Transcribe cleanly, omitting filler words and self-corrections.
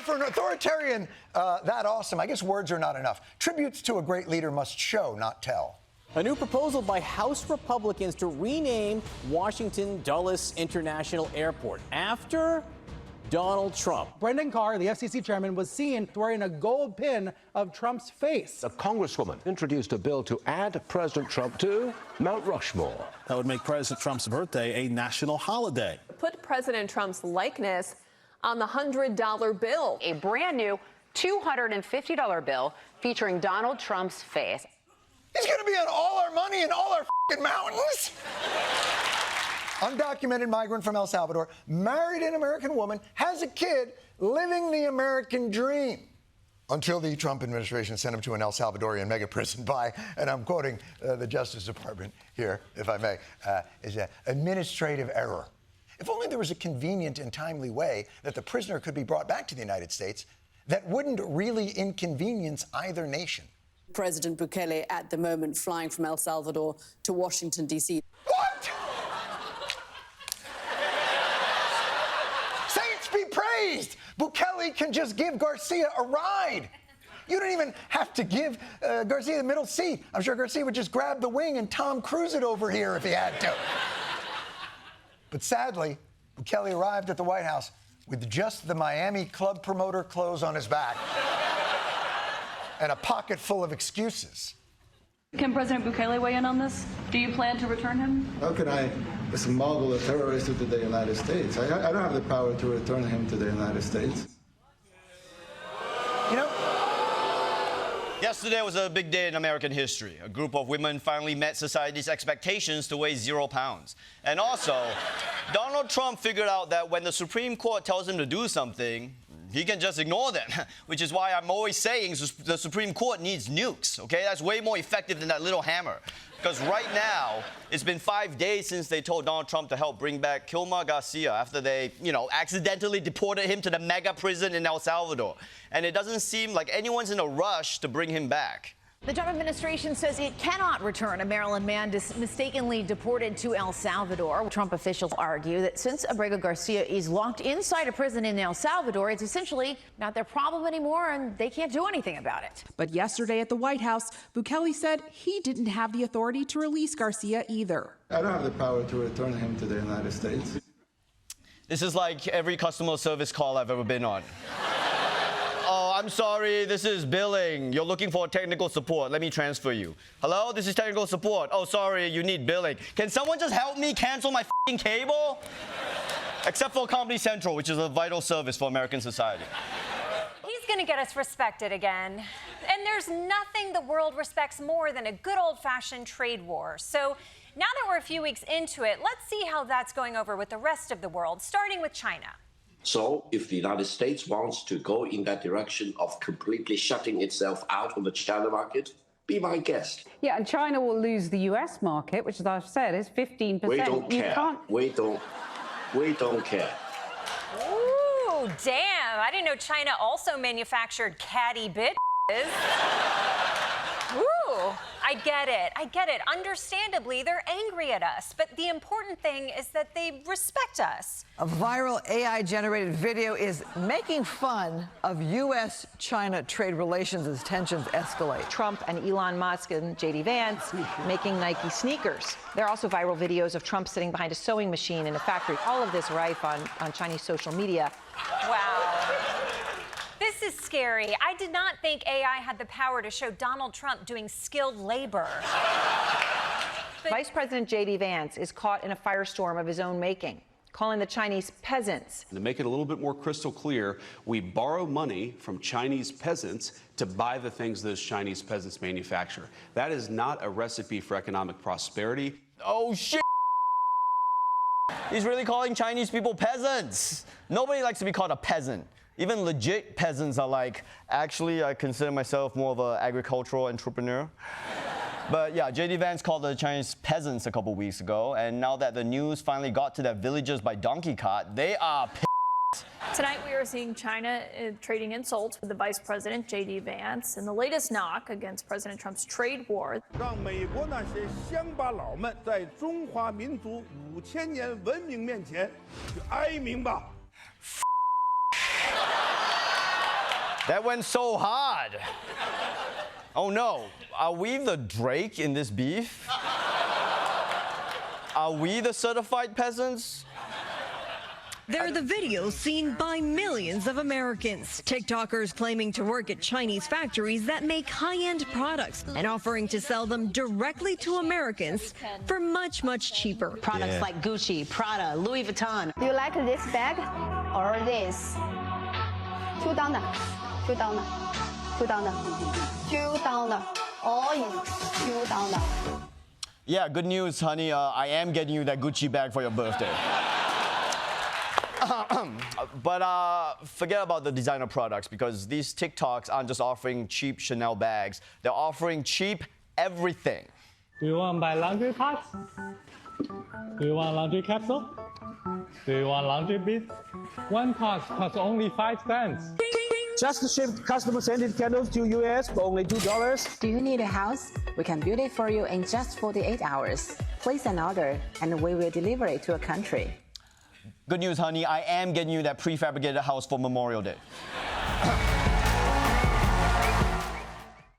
for an authoritarian that awesome, I guess words are not enough. Tributes to a great leader must show, not tell. A new proposal by House Republicans to rename Washington Dulles International Airport after Donald Trump. Brendan Carr, the FCC chairman, was seen wearing a gold pin of Trump's face. A congresswoman introduced a bill to add President Trump to Mount Rushmore. That would make President Trump's birthday a national holiday. Put President Trump's likeness on the $100 bill. A brand new $250 bill featuring Donald Trump's face. He's going to be on all our money and all our f***ing mountains. Undocumented migrant from El Salvador, married an American woman, has a kid, living the American dream. Until the Trump administration sent him to an El Salvadorian mega prison by, and I'm quoting the Justice Department here, if I may, is an administrative error. If only there was a convenient and timely way that the prisoner could be brought back to the United States that wouldn't really inconvenience either nation. President Bukele at the moment flying from El Salvador to Washington, D.C. What? Saints be praised! Bukele can just give Garcia a ride. You don't even have to give Garcia the middle seat. I'm sure Garcia would just grab the wing and Tom Cruise it over here if he had to. But sadly, Bukele arrived at the White House with just the Miami club promoter clothes on his back and a pocket full of excuses. Can President Bukele weigh in on this? Do you plan to return him? How can I smuggle a terrorist to the United States? I don't have the power to return him to the United States. You know, yesterday was a big day in American history. A group of women finally met society's expectations to weigh 0 pounds. And also, Donald Trump figured out that when the Supreme Court tells him to do something, he can just ignore them, which is why I'm always saying the Supreme Court needs nukes, okay? That's way more effective than that little hammer. Because right now, it's been 5 days since they told Donald Trump to help bring back Kilmer Garcia after they, accidentally deported him to the mega prison in El Salvador. And it doesn't seem like anyone's in a rush to bring him back. The Trump administration says it cannot return a Maryland man mistakenly deported to El Salvador. Trump officials argue that since Abrego Garcia is locked inside a prison in El Salvador, it's essentially not their problem anymore and they can't do anything about it. But yesterday at the White House, Bukele said he didn't have the authority to release Garcia either. I don't have the power to return him to the United States. This is like every customer service call I've ever been on. Oh, I'm sorry, this is billing. You're looking for technical support. Let me transfer you. Hello, this is technical support. Oh, sorry, you need billing. Can someone just help me cancel my f***ing cable? Except for Comedy Central, which is a vital service for American society. He's going to get us respected again. And there's nothing the world respects more than a good old-fashioned trade war. So now that we're a few weeks into it, let's see how that's going over with the rest of the world, starting with China. So if the United States wants to go in that direction of completely shutting itself out of the China market, be my guest. Yeah, and China will lose the US market, which, as I've said, is 15%. We don't care. We don't care. Ooh, damn. I didn't know China also manufactured catty bitches. Ooh, I get it. Understandably, they're angry at us. But the important thing is that they respect us. A viral AI-generated video is making fun of U.S.-China trade relations as tensions escalate. Trump and Elon Musk and J.D. Vance making Nike sneakers. There are also viral videos of Trump sitting behind a sewing machine in a factory. All of this rife on Chinese social media. Wow. This is scary. I did not think AI had the power to show Donald Trump doing skilled labor. Vice President J.D. Vance is caught in a firestorm of his own making, calling the Chinese peasants. To make it a little bit more crystal clear, we borrow money from Chinese peasants to buy the things those Chinese peasants manufacture. That is not a recipe for economic prosperity. Oh, shit. He's really calling Chinese people peasants. Nobody likes to be called a peasant. Even legit peasants are like, actually, I consider myself more of an agricultural entrepreneur. But yeah, J.D. Vance called the Chinese peasants a couple weeks ago, and now that the news finally got to their villagers by donkey cart, they are pissed. Tonight we are seeing China trading insults with the Vice President J.D. Vance in the latest knock against President Trump's trade war. 让美国那些乡巴佬们在中华民族5000年文明面前去哀鸣吧。That went so hard. Oh no, are we the Drake in this beef? Are we the certified peasants? They're the videos seen by millions of Americans. TikTokers claiming to work at Chinese factories that make high-end products and offering to sell them directly to Americans for much, much cheaper. Products like Gucci, Prada, Louis Vuitton. Do you like this bag or this? $2, $2, $2, $2. All in $2. Yeah, good news, honey. I am getting you that Gucci bag for your birthday. But forget about the designer products, because these TikToks aren't just offering cheap Chanel bags. They're offering cheap everything. Do you want to buy laundry pots? Do you want laundry capsule? Do you want laundry beads? One pot costs only 5 cents. Just shipped customer-scented candles to US for only $2. Do you need a house? We can build it for you in just 48 hours. Place an order, and we will deliver it to your country. Good news, honey. I am getting you that prefabricated house for Memorial Day.